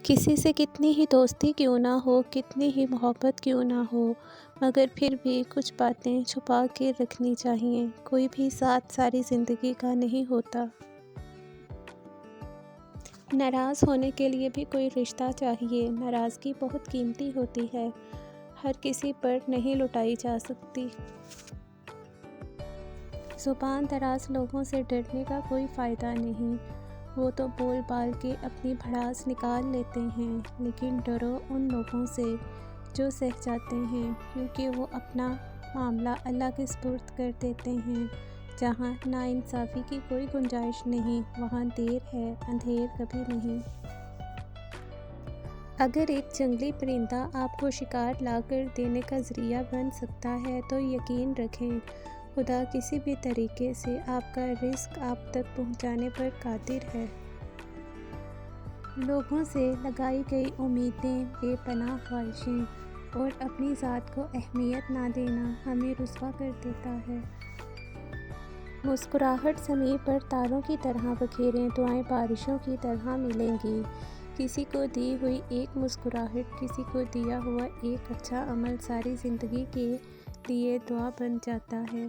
کسی سے کتنی ہی دوستی کیوں نہ ہو، کتنی ہی محبت کیوں نہ ہو، مگر پھر بھی کچھ باتیں چھپا کے رکھنی چاہیے۔ کوئی بھی ساتھ ساری زندگی کا نہیں ہوتا۔ ناراض ہونے کے لیے بھی کوئی رشتہ چاہیے۔ ناراضگی بہت قیمتی ہوتی ہے، ہر کسی پر نہیں لٹائی جا سکتی۔ زبان دراز لوگوں سے ڈرنے کا کوئی فائدہ نہیں، وہ تو بول بال کے اپنی بھڑاس نکال لیتے ہیں، لیکن ڈرو ان لوگوں سے جو سہ جاتے ہیں، کیونکہ وہ اپنا معاملہ اللہ کے سپرد کر دیتے ہیں۔ جہاں ناانصافی کی کوئی گنجائش نہیں، وہاں دیر ہے اندھیر کبھی نہیں۔ اگر ایک جنگلی پرندہ آپ کو شکار لا کر دینے کا ذریعہ بن سکتا ہے تو یقین رکھیں خدا کسی بھی طریقے سے آپ کا رزق آپ تک پہنچانے پر قادر ہے۔ لوگوں سے لگائی گئی امیدیں، بے پناہ خواہشیں اور اپنی ذات کو اہمیت نہ دینا ہمیں رسوا کر دیتا ہے۔ مسکراہٹ زمیں پر تاروں کی طرح بکھیریں، دعائیں بارشوں کی طرح ملیں گی۔ کسی کو دی ہوئی ایک مسکراہٹ، کسی کو دیا ہوا ایک اچھا عمل ساری زندگی کے لیے دعا بن جاتا ہے۔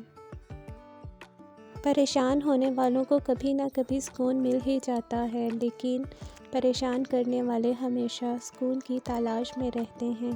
پریشان ہونے والوں کو کبھی نہ کبھی سکون مل ہی جاتا ہے، لیکن پریشان کرنے والے ہمیشہ سکون کی تلاش میں رہتے ہیں۔